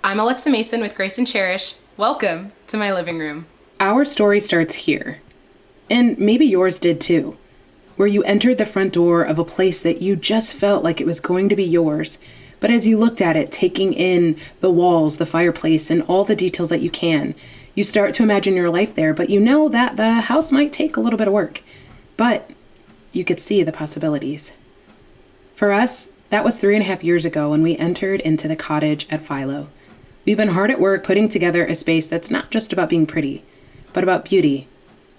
I'm Alexa Mason with Grace and Cherish. Welcome to my living room. Our story starts here, and maybe yours did too, where you entered the front door of a place that you just felt like it was going to be yours. But as you looked at it, taking in the walls, the fireplace, and all the details that you can, you start to imagine your life there, but you know that the house might take a little bit of work. But you could see the possibilities. For us, that was 3.5 years ago when we entered into the cottage at Philo. We've been hard at work putting together a space that's not just about being pretty, but about beauty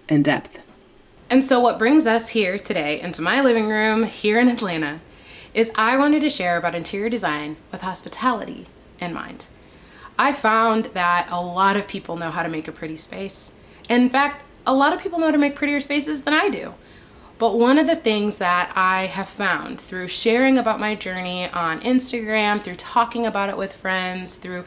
and depth. And so what brings us here today into my living room here in Atlanta is I wanted to share about interior design with hospitality in mind. I found that a lot of people know how to make a pretty space. In fact, a lot of people know how to make prettier spaces than I do. But one of the things that I have found through sharing about my journey on Instagram, through talking about it with friends, through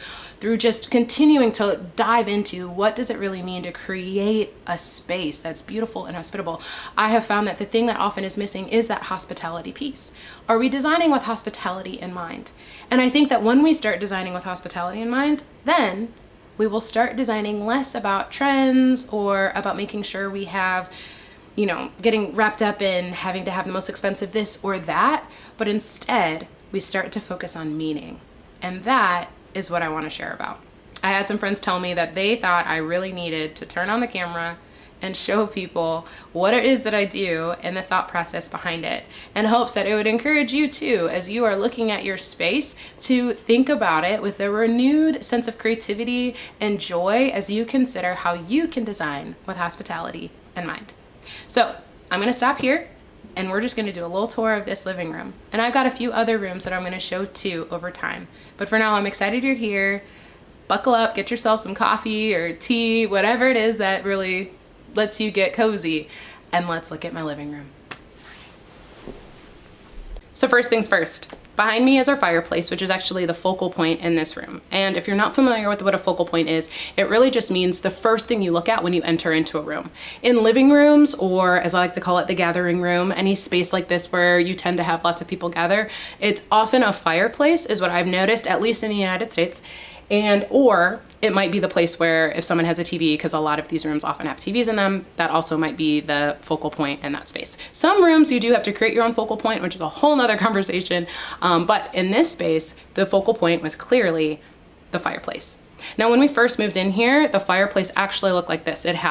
just continuing to dive into what does it really mean to create a space that's beautiful and hospitable, I have found that the thing that often is missing is that hospitality piece. Are we designing with hospitality in mind? And I think that when we start designing with hospitality in mind, then we will start designing less about trends or about making sure we have getting wrapped up in having to have the most expensive this or that, but instead we start to focus on meaning. And that is what I want to share about. I had some friends tell me that they thought I really needed to turn on the camera and show people what it is that I do and the thought process behind it, in hopes that it would encourage you too, as you are looking at your space, to think about it with a renewed sense of creativity and joy as you consider how you can design with hospitality in mind. So I'm going to stop here and we're just going to do a little tour of this living room. And I've got a few other rooms that I'm going to show too over time. But for now, I'm excited you're here. Buckle up, get yourself some coffee or tea, whatever it is that really lets you get cozy. And let's look at my living room. So first things first. Behind me is our fireplace, which is actually the focal point in this room. And if you're not familiar with what a focal point is, it really just means the first thing you look at when you enter into a room. In living rooms, or as I like to call it, the gathering room, any space like this where you tend to have lots of people gather, it's often a fireplace is what I've noticed, at least in the United States. Or it might be the place where if someone has a TV, because a lot of these rooms often have TVs in them, that also might be the focal point in that space. Some rooms you do have to create your own focal point, which is a whole nother conversation. But in this space, the focal point was clearly the fireplace. Now, when we first moved in here, the fireplace actually looked like this. It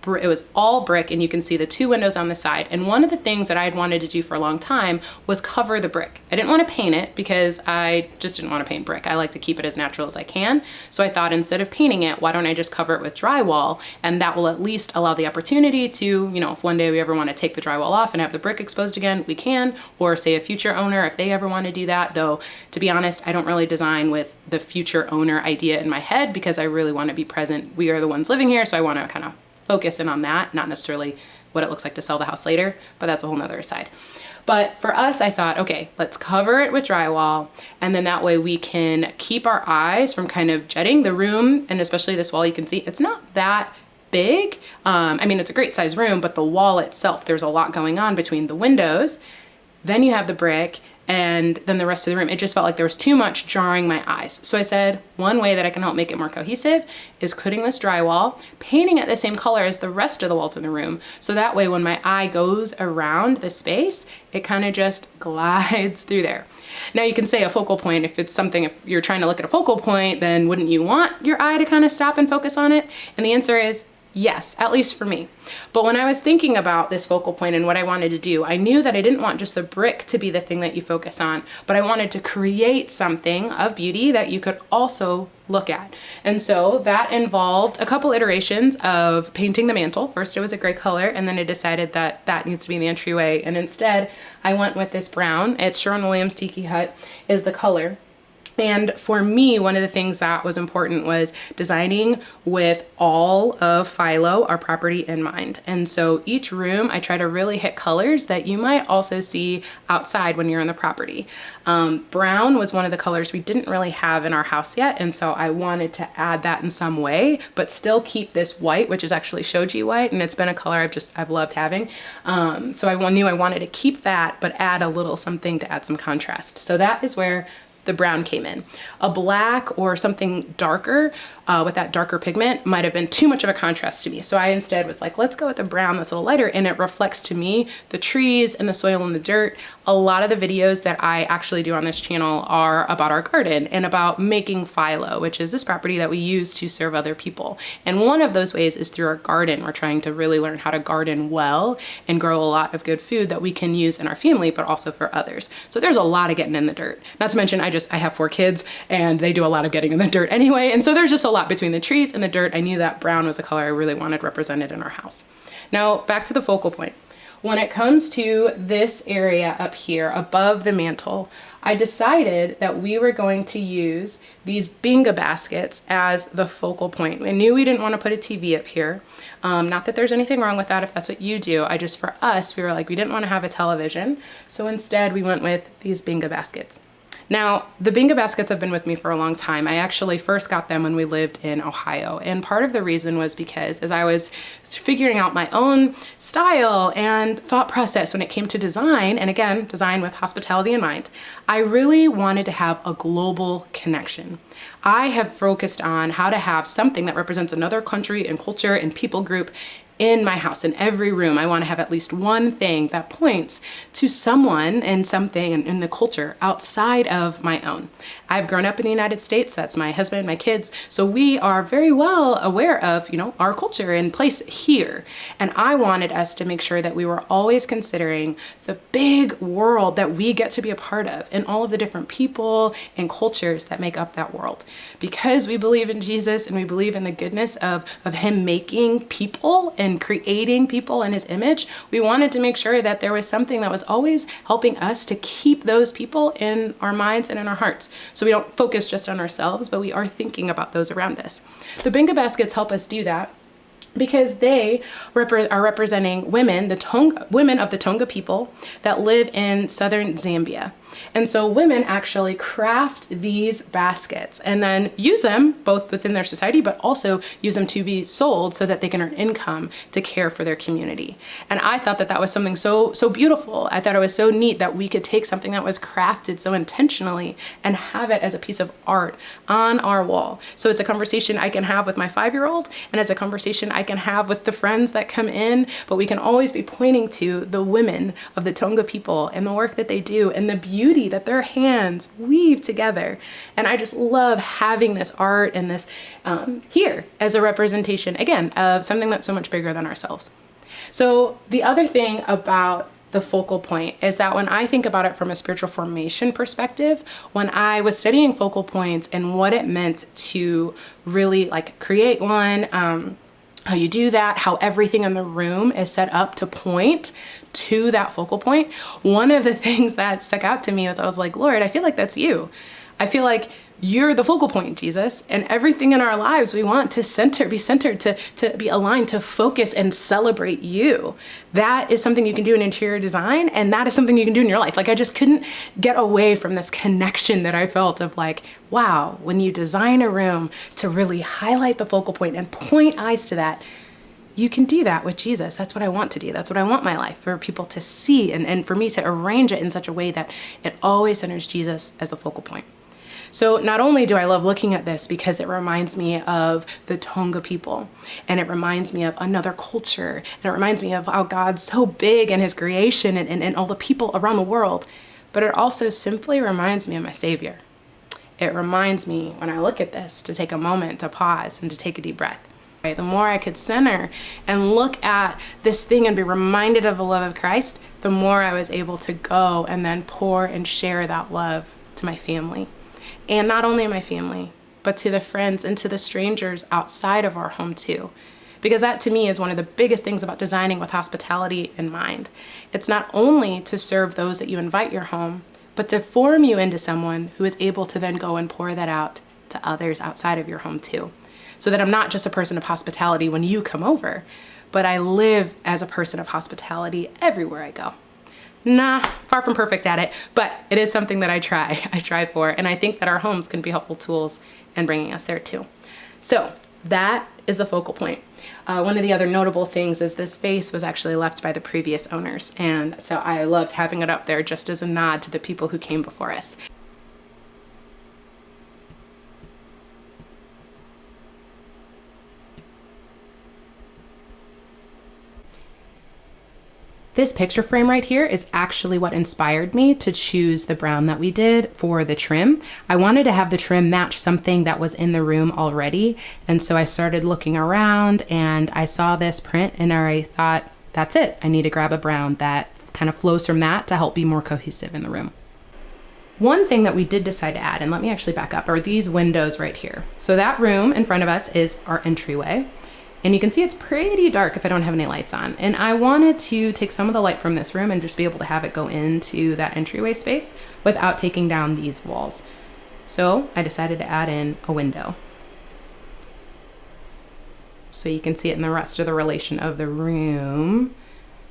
was all brick, and you can see the 2 windows on the side. And one of the things that I had wanted to do for a long time was cover the brick. I didn't want to paint it because I just didn't want to paint brick. I like to keep it as natural as I can. So I thought, instead of painting it, why don't I just cover it with drywall? And that will at least allow the opportunity to, if one day we ever want to take the drywall off and have the brick exposed again, we can. Or say a future owner, if they ever want to do that. Though, to be honest, I don't really design with the future owner idea in my head, because I really want to be present. We are the ones living here, so I want to kind of focus in on that, not necessarily what it looks like to sell the house later, but that's a whole nother aside. But for us, I thought, okay, let's cover it with drywall, and then that way we can keep our eyes from kind of jetting the room, and especially this wall, you can see it's not that big. It's a great size room, but the wall itself, there's a lot going on between the windows. Then you have the brick, and then the rest of the room. It just felt like there was too much jarring my eyes. So I said, one way that I can help make it more cohesive is putting this drywall, painting it the same color as the rest of the walls in the room. So that way, when my eye goes around the space, it kind of just glides through there. Now you can say a focal point, if you're trying to look at a focal point, then wouldn't you want your eye to kind of stop and focus on it? And the answer is yes, at least for me. But when I was thinking about this focal point and what I wanted to do, I knew that I didn't want just the brick to be the thing that you focus on, but I wanted to create something of beauty that you could also look at. And so that involved a couple iterations of painting the mantle. First it was a gray color, and then I decided that that needs to be the entryway. And instead I went with this brown. It's Sherwin-Williams Tiki Hut is the color. And for me, one of the things that was important was designing with all of Philo, our property, in mind. And so each room, I try to really hit colors that you might also see outside when you're in the property. Brown was one of the colors we didn't really have in our house yet. And so I wanted to add that in some way, but still keep this white, which is actually shoji white. And it's been a color I've loved having. So I knew I wanted to keep that, but add a little something to add some contrast. So that is where the brown came in. A black or something darker with that darker pigment might have been too much of a contrast to me. So I instead was like, let's go with a brown that's a little lighter, and it reflects to me the trees and the soil and the dirt. A lot of the videos that I actually do on this channel are about our garden and about Making Philo, which is this property that we use to serve other people. And one of those ways is through our garden. We're trying to really learn how to garden well and grow a lot of good food that we can use in our family, but also for others. So there's a lot of getting in the dirt. Not to mention, I have 4 kids and they do a lot of getting in the dirt anyway. And so there's just a lot between the trees and the dirt. I knew that brown was a color I really wanted represented in our house. Now back to the focal point. When it comes to this area up here above the mantle, I decided that we were going to use these bingo baskets as the focal point. I knew we didn't want to put a TV up here. Not that there's anything wrong with that if that's what you do. For us, we were like, we didn't want to have a television. So instead we went with these bingo baskets. Now, the bingo baskets have been with me for a long time. I actually first got them when we lived in Ohio. And part of the reason was because as I was figuring out my own style and thought process when it came to design, and again, design with hospitality in mind, I really wanted to have a global connection. I have focused on how to have something that represents another country and culture and people group in my house. In every room, I want to have at least one thing that points to someone and something in the culture outside of my own. I've grown up in the United States. That's my husband, my kids. So we are very well aware of, our culture and place here. And I wanted us to make sure that we were always considering the big world that we get to be a part of and all of the different people and cultures that make up that world. Because we believe in Jesus and we believe in the goodness of him making people and creating people in his image, we wanted to make sure that there was something that was always helping us to keep those people in our minds and in our hearts. So we don't focus just on ourselves, but we are thinking about those around us. The bingo baskets help us do that because they are representing women, women of the Tonga people that live in southern Zambia. And so women actually craft these baskets and then use them both within their society, but also use them to be sold so that they can earn income to care for their community. And I thought that was something so beautiful. I thought it was so neat that we could take something that was crafted so intentionally and have it as a piece of art on our wall. So it's a conversation I can have with my 5-year-old, and it's a conversation I can have with the friends that come in, but we can always be pointing to the women of the Tonga people and the work that they do and the beauty that their hands weave together. And I just love having this art and this here as a representation, again, of something that's so much bigger than ourselves. So the other thing about the focal point is that when I think about it from a spiritual formation perspective, when I was studying focal points and what it meant to really create one, how you do that, how everything in the room is set up to point to that focal point. One of the things that stuck out to me was I was like, Lord, I feel like that's you. I feel like you're the focal point, Jesus, and everything in our lives we want to be centered, to be aligned, to focus and celebrate you. That is something you can do in interior design, and that is something you can do in your life. I just couldn't get away from this connection that I felt of wow, when you design a room to really highlight the focal point and point eyes to that, you can do that with Jesus. That's what I want to do. That's what I want my life, for people to see and for me to arrange it in such a way that it always centers Jesus as the focal point. So not only do I love looking at this because it reminds me of the Tonga people, and it reminds me of another culture, and it reminds me of how God's so big in his creation and all the people around the world, but it also simply reminds me of my Savior. It reminds me, when I look at this, to take a moment to pause and to take a deep breath. The more I could center and look at this thing and be reminded of the love of Christ, the more I was able to go and then pour and share that love to my family. And not only my family, but to the friends and to the strangers outside of our home too. Because that to me is one of the biggest things about designing with hospitality in mind. It's not only to serve those that you invite your home, but to form you into someone who is able to then go and pour that out to others outside of your home too. So that I'm not just a person of hospitality when you come over, but I live as a person of hospitality everywhere I go. Far from perfect at it, but it is something that I try for, and I think that our homes can be helpful tools in bringing us there too. So that is the focal point. One of the other notable things is this vase was actually left by the previous owners, and so I loved having it up there just as a nod to the people who came before us. This picture frame right here is actually what inspired me to choose the brown that we did for the trim. I wanted to have the trim match something that was in the room already. And so I started looking around and I saw this print and I thought, that's it. I need to grab a brown that kind of flows from that to help be more cohesive in the room. One thing that we did decide to add, and let me actually back up, are these windows right here. So that room in front of us is our entryway. And you can see it's pretty dark if I don't have any lights on. And I wanted to take some of the light from this room and just be able to have it go into that entryway space without taking down these walls. So I decided to add in a window. So you can see it in the rest of the relation of the room.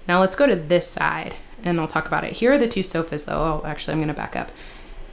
Now let's go to this side and I'll talk about it. Here are the two sofas though. Oh, actually I'm gonna back up.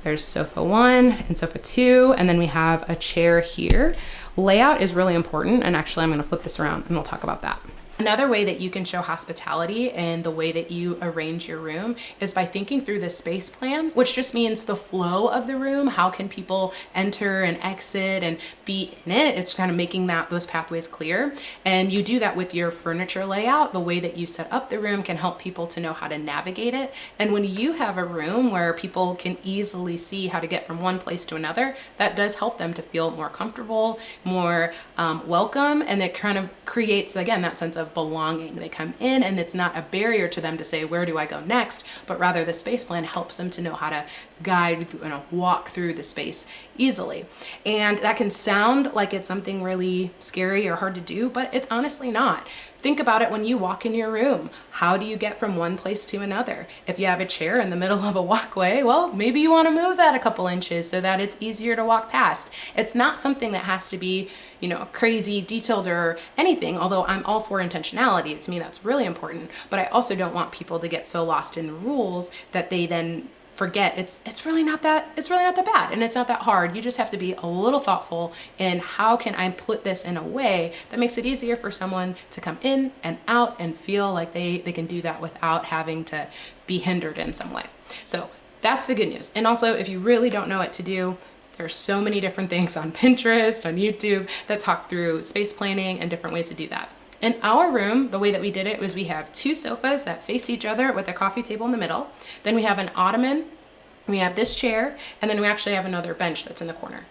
There's sofa 1 and sofa 2, and then we have a chair here. Layout is really important, and actually I'm gonna flip this around and we'll talk about that. Another way that you can show hospitality and the way that you arrange your room is by thinking through the space plan, which just means the flow of the room. How can people enter and exit and be in it? It's kind of making those pathways clear. And you do that with your furniture layout. The way that you set up the room can help people to know how to navigate it. And when you have a room where people can easily see how to get from one place to another, that does help them to feel more comfortable, more welcome, and it kind of creates, again, that sense of belonging. They come in and it's not a barrier to them to say, where do I go next? But rather the space plan helps them to know how to guide through, walk through the space easily. And that can sound like it's something really scary or hard to do, but it's honestly not. Think about it when you walk in your room. How do you get from one place to another? If you have a chair in the middle of a walkway, well, maybe you want to move that a couple inches so that it's easier to walk past. It's not something that has to be, crazy detailed or anything, although I'm all for intentionality. To me, that's really important. But I also don't want people to get so lost in the rules that they then forget it's really not that bad and it's not that hard. You just have to be a little thoughtful in how can I put this in a way that makes it easier for someone to come in and out and feel like they can do that without having to be hindered in some way. So that's the good news. And also, if you really don't know what to do, there's so many different things on Pinterest, on YouTube that talk through space planning and different ways to do that. In our room, the way that we did it was we have 2 sofas that face each other with a coffee table in the middle. Then we have an ottoman, we have this chair, and then we actually have another bench that's in the corner.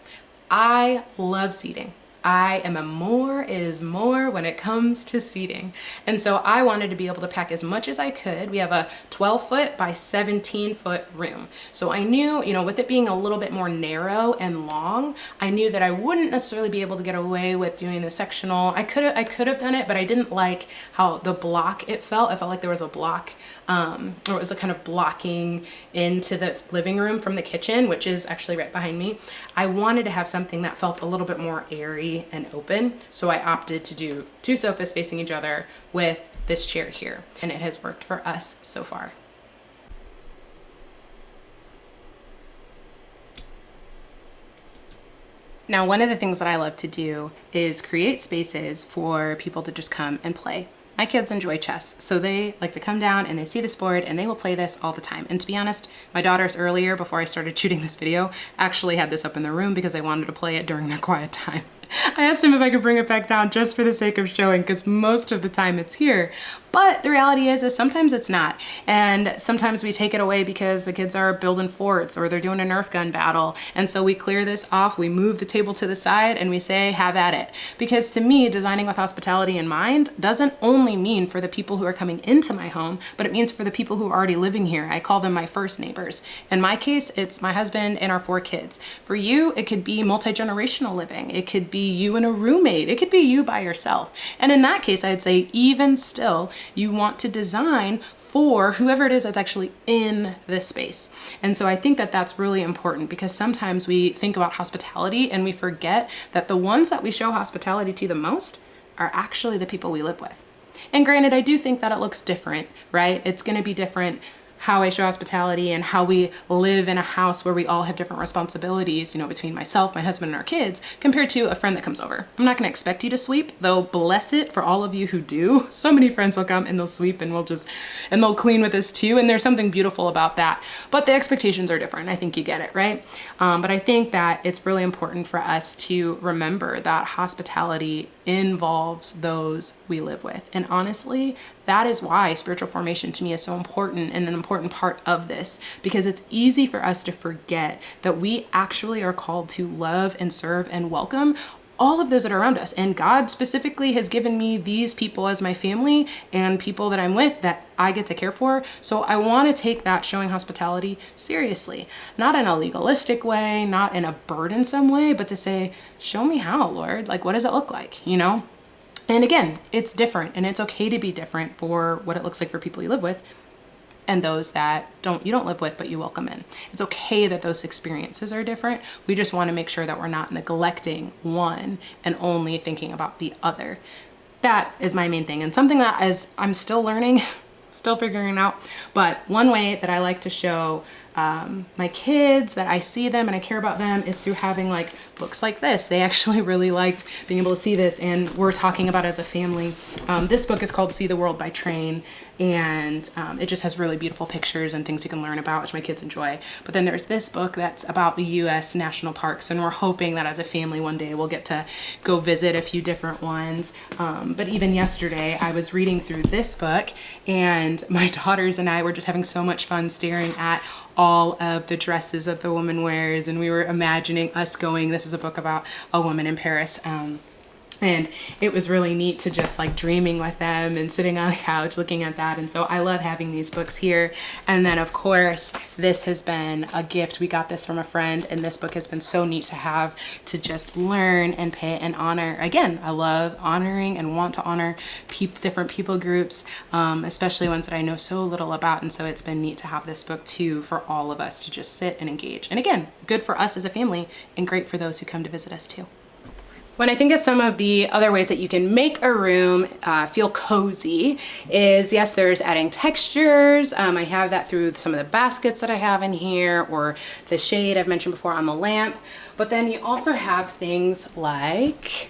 I love seating. I am a more is more when it comes to seating. And so I wanted to be able to pack as much as I could. We have a 12-foot by 17-foot room. So I knew, with it being a little bit more narrow and long, I knew that I wouldn't necessarily be able to get away with doing the sectional. I could have done it, but I didn't like how the block it felt. I felt like there was a block, or it was a kind of blocking into the living room from the kitchen, which is actually right behind me. I wanted to have something that felt a little bit more airy and open, so I opted to do 2 sofas facing each other with this chair here, and it has worked for us so far. Now, one of the things that I love to do is create spaces for people to just come and play. My kids enjoy chess, so they like to come down and they see this board and they will play this all the time. And to be honest, my daughters earlier, before I started shooting this video, actually had this up in their room because they wanted to play it during their quiet time. I asked him if I could bring it back down just for the sake of showing, because most of the time it's here. But the reality is sometimes it's not. And sometimes we take it away because the kids are building forts or they're doing a Nerf gun battle. And so we clear this off, we move the table to the side and we say, have at it. Because to me, designing with hospitality in mind doesn't only mean for the people who are coming into my home, but it means for the people who are already living here. I call them my first neighbors. In my case, it's my husband and our 4 kids. For you, it could be multi-generational living. It could be you and a roommate. It could be you by yourself. And in that case, I'd say even still, you want to design for whoever it is that's actually in this space. And so I think that that's really important, because sometimes we think about hospitality and we forget that the ones that we show hospitality to the most are actually the people we live with. And granted, I do think that it looks different, right? It's going to be different how I show hospitality and how we live in a house where we all have different responsibilities, between myself, my husband, and our kids, compared to a friend that comes over. I'm not gonna expect you to sweep, though bless it for all of you who do. So many friends will come and they'll sweep and they'll clean with us too, and there's something beautiful about that. But the expectations are different. I think you get it, right? But I think that it's really important for us to remember that hospitality involves those we live with. And honestly, that is why spiritual formation to me is so important and an important part of this, because it's easy for us to forget that we actually are called to love and serve and welcome all of those that are around us. And God specifically has given me these people as my family and people that I'm with that I get to care for. So I want to take that showing hospitality seriously, not in a legalistic way, not in a burdensome way, but to say, show me how, Lord, like, what does it look like, you know? And again, it's different, and it's okay to be different for what it looks like for people you live with and those that you don't live with, but you welcome in. It's okay that those experiences are different. We just want to make sure that we're not neglecting one and only thinking about the other. That is my main thing, and something that as I'm still learning, still figuring out. But one way that I like to show my kids that I see them and I care about them is through having like books like this. They actually really liked being able to see this, and we're talking about it as a family. This book is called See the World by Train, and it just has really beautiful pictures and things you can learn about, which my kids enjoy. But then there's this book that's about the US national parks, and we're hoping that as a family one day we'll get to go visit a few different ones. But even yesterday I was reading through this book, and my daughters and I were just having so much fun staring at all of the dresses that the woman wears, and we were imagining us going. This is a book about a woman in Paris, and it was really neat to just like dreaming with them and sitting on the couch looking at that. And so I love having these books here. And then of course, this has been a gift. We got this from a friend, and this book has been so neat to have to just learn and pay and honor. Again, I love honoring and want to honor different people groups, especially ones that I know so little about. And so it's been neat to have this book too for all of us to just sit and engage. And again, good for us as a family and great for those who come to visit us too. When I think of some of the other ways that you can make a room feel cozy is, yes, there's adding textures. I have that through some of the baskets that I have in here, or the shade I've mentioned before on the lamp. But then you also have things like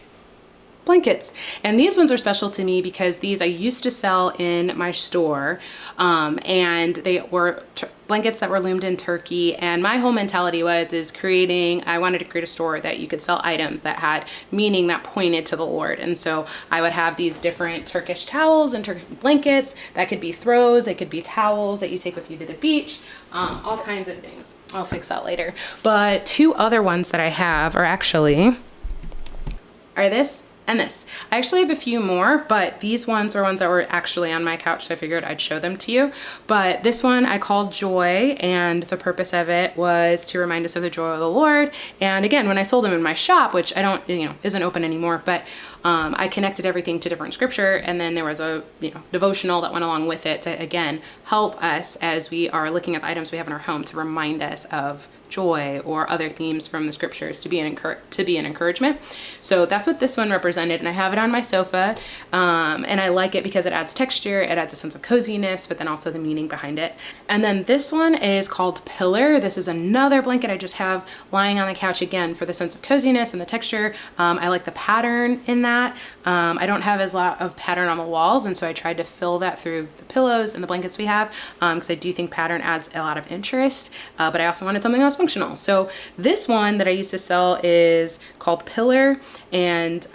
blankets. And these ones are special to me because these I used to sell in my store, and they were blankets that were loomed in Turkey. And my whole mentality I wanted to create a store that you could sell items that had meaning that pointed to the Lord. And so I would have these different Turkish towels and Turkish blankets that could be throws, they could be towels that you take with you to the beach, all kinds of things. I'll fix that later. But two other ones that I have are this and this. I actually have a few more, but these ones are ones that were actually on my couch, so I figured I'd show them to you. But this one I called Joy, and the purpose of it was to remind us of the joy of the Lord. And again, when I sold them in my shop, which I don't, isn't open anymore, but I connected everything to different scripture, and then there was a devotional that went along with it to, again, help us as we are looking at the items we have in our home to remind us of joy or other themes from the scriptures to be an encouragement. So that's what this one represented, and I have it on my sofa, and I like it because it adds texture, it adds a sense of coziness, but then also the meaning behind it. And then this one is called Pillar. This is another blanket I just have lying on the couch, again for the sense of coziness and the texture. I like the pattern in that. I don't have as lot of pattern on the walls, and so I tried to fill that through the pillows and the blankets we have, because I do think pattern adds a lot of interest, but I also wanted something else functional. So this one that I used to sell is called Pillar, and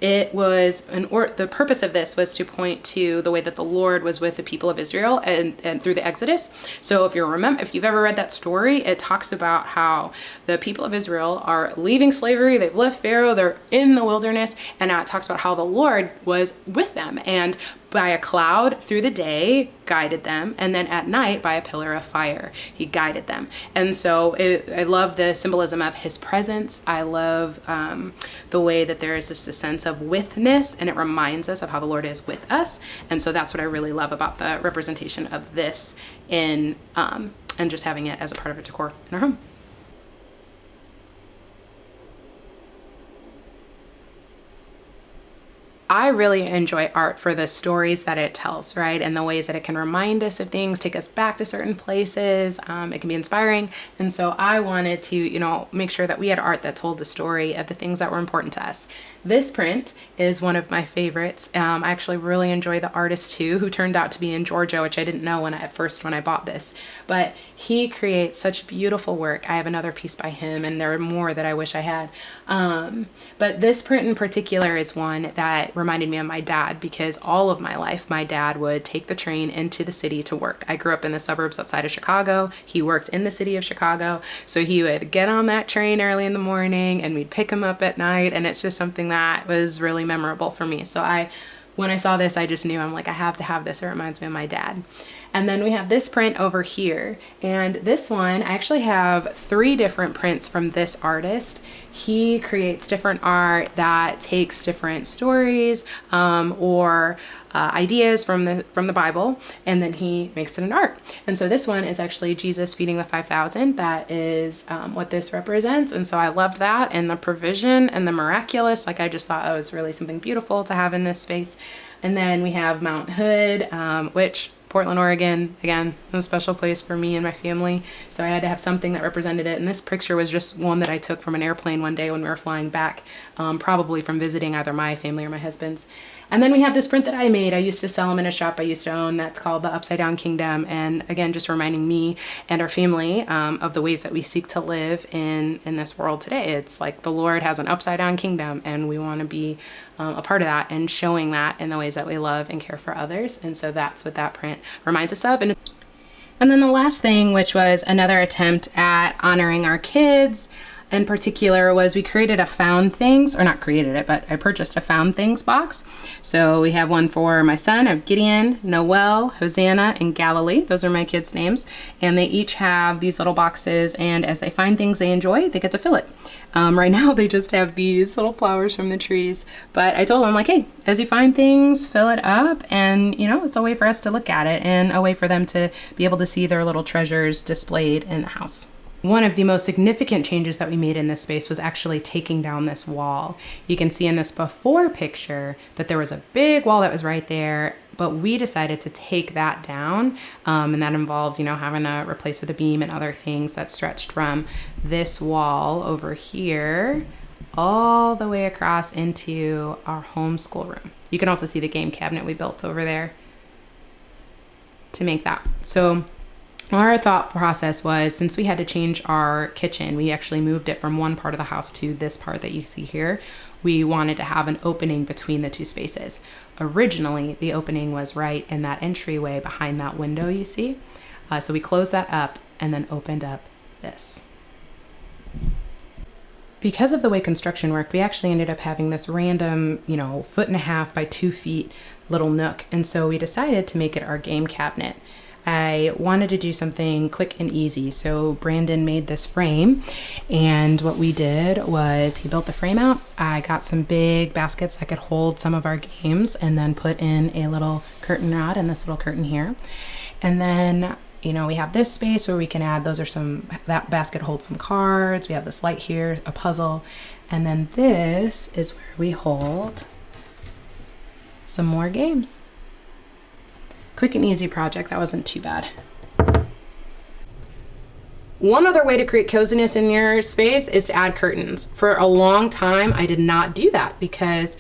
it was the purpose of this was to point to the way that the Lord was with the people of Israel and through the Exodus. So if you've ever read that story, it talks about how the people of Israel are leaving slavery, they've left Pharaoh, they're in the wilderness, and now it talks about how the Lord was with them, and by a cloud through the day guided them, and then at night by a pillar of fire he guided them. And so I love the symbolism of his presence. I love the way that there is just a sense of withness, and it reminds us of how the Lord is with us. And so that's what I really love about the representation of this in and just having it as a part of a decor in our home. I really enjoy art for the stories that it tells, right? And the ways that it can remind us of things, take us back to certain places. It can be inspiring. And so I wanted to, make sure that we had art that told the story of the things that were important to us. This print is one of my favorites. I actually really enjoy the artist too, who turned out to be in Georgia, which I didn't know when I bought this. But he creates such beautiful work. I have another piece by him, and there are more that I wish I had. But this print in particular is one that reminded me of my dad, because all of my life, my dad would take the train into the city to work. I grew up in the suburbs outside of Chicago. He worked in the city of Chicago. So he would get on that train early in the morning and we'd pick him up at night. And it's just something that was really memorable for me. So when I saw this, I just knew, I'm like, I have to have this. It reminds me of my dad. And then we have this print over here. And this one, I actually have 3 different prints from this artist. He creates different art that takes different stories or ideas from the Bible, and then he makes it in art. And so this one is actually Jesus feeding the 5,000. That is what this represents. And so I loved that, and the provision and the miraculous. Like, I just thought it was really something beautiful to have in this space. And then we have Mount Hood, which Portland, Oregon, again, a special place for me and my family. So I had to have something that represented it. And this picture was just one that I took from an airplane one day when we were flying back, probably from visiting either my family or my husband's. And then we have this print that I made. I used to sell them in a shop I used to own that's called the Upside Down Kingdom. And again, just reminding me and our family of the ways that we seek to live in this world today. It's like the Lord has an upside down kingdom, and we want to be a part of that and showing that in the ways that we love and care for others. And so that's what that print reminds us of. And then the last thing, which was another attempt at honoring our kids in particular, was we created a found things, or not created it, but I purchased a found things box. So we have one for my son of Gideon, Noel, Hosanna, and Galilee. Those are my kids' names. And they each have these little boxes, and as they find things they enjoy, they get to fill it. Right now they just have these little flowers from the trees. But I told them, like, hey, as you find things, fill it up. And, it's a way for us to look at it and a way for them to be able to see their little treasures displayed in the house. One of the most significant changes that we made in this space was actually taking down this wall. You can see in this before picture that there was a big wall that was right there, but we decided to take that down, and that involved, having to replace with a beam and other things that stretched from this wall over here all the way across into our homeschool room. You can also see the game cabinet we built over there to make that. So our thought process was, since we had to change our kitchen, we actually moved it from one part of the house to this part that you see here. We wanted to have an opening between the 2 spaces. Originally, the opening was right in that entryway behind that window you see. So we closed that up and then opened up this. Because of the way construction worked, we actually ended up having this random, 1.5 by 2 feet little nook. And so we decided to make it our game cabinet. I wanted to do something quick and easy. So Brandon made this frame, and what we did was he built the frame out. I got some big baskets that could hold some of our games, and then put in a little curtain rod and this little curtain here. And then, we have this space where we can add, that basket holds some cards. We have this light here, a puzzle. And then this is where we hold some more games. Quick and easy project. That wasn't too bad. One other way to create coziness in your space is to add curtains. For a long time, I did not do that because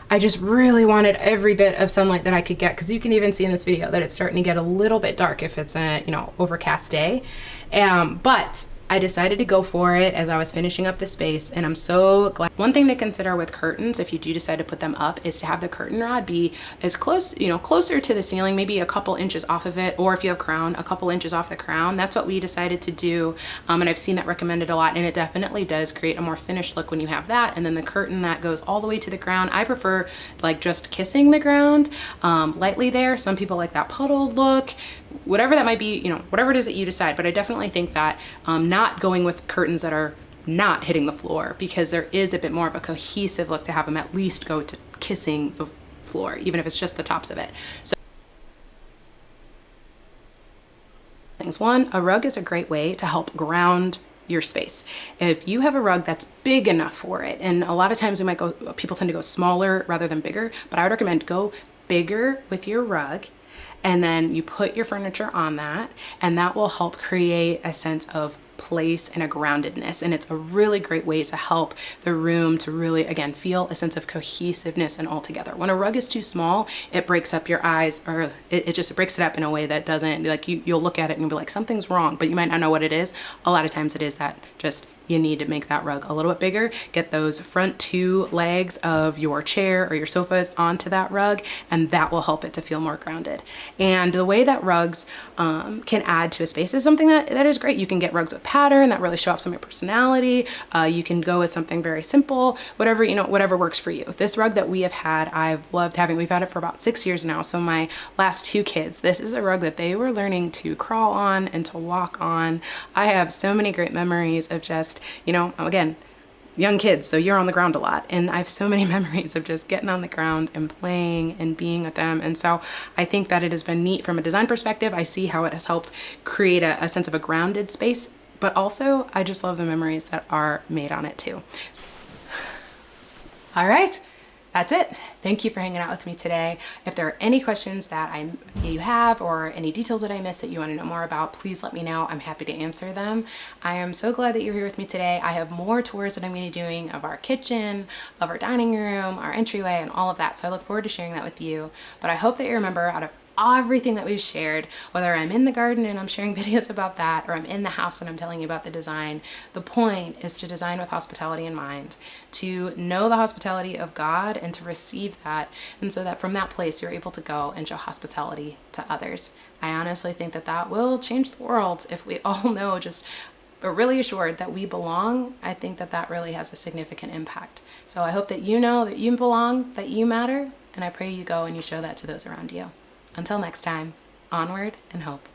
I just really wanted every bit of sunlight that I could get, because you can even see in this video that it's starting to get a little bit dark if it's a overcast day. But I decided to go for it as I was finishing up the space, and I'm so glad. One thing to consider with curtains, if you do decide to put them up, is to have the curtain rod be as close, closer to the ceiling, maybe a couple inches off of it, or if you have crown, a couple inches off the crown. That's what we decided to do, and I've seen that recommended a lot, and it definitely does create a more finished look when you have that. And then the curtain that goes all the way to the ground, I prefer like just kissing the ground lightly there. Some people like that puddle look. Whatever that might be, whatever it is that you decide. But I definitely think that not going with curtains that are not hitting the floor, because there is a bit more of a cohesive look to have them at least go to kissing the floor, even if it's just the tops of it. So things. One, a rug is a great way to help ground your space. If you have a rug that's big enough for it, and a lot of times people tend to go smaller rather than bigger, but I would recommend go bigger with your rug, and then you put your furniture on that, and that will help create a sense of place and a groundedness. And it's a really great way to help the room to really, again, feel a sense of cohesiveness and all together. When a rug is too small, it breaks up your eyes, or it just breaks it up in a way that doesn't, like, you'll look at it and you'll be like, something's wrong, but you might not know what it is. A lot of times it is that just you need to make that rug a little bit bigger, get those front two legs of your chair or your sofas onto that rug, and that will help it to feel more grounded. And the way that rugs can add to a space is something that is great. You can get rugs with pattern that really show off some of your personality. You can go with something very simple, whatever works for you. This rug that we have had, I've loved having. We've had it for about 6 years now. So my last 2 kids, this is a rug that they were learning to crawl on and to walk on. I have so many great memories of just, again, young kids, so you're on the ground a lot. And I have so many memories of just getting on the ground and playing and being with them. And so I think that it has been neat from a design perspective. I see how it has helped create a sense of a grounded space, but also I just love the memories that are made on it too. All right. That's it. Thank you for hanging out with me today. If there are any questions that you have, or any details that I missed that you want to know more about, please let me know. I'm happy to answer them. I am so glad that you're here with me today. I have more tours that I'm going to be doing of our kitchen, of our dining room, our entryway, and all of that. So I look forward to sharing that with you. But I hope that you remember, out of everything that we've shared, whether I'm in the garden and I'm sharing videos about that, or I'm in the house and I'm telling you about the design, the point is to design with hospitality in mind, to know the hospitality of God and to receive that, and so that from that place you're able to go and show hospitality to others. I honestly think that that will change the world if we all know, just are really assured that we belong. I think that that really has a significant impact. So I hope that you know that you belong, that you matter, and I pray you go and you show that to those around you. Until next time, onward and hope.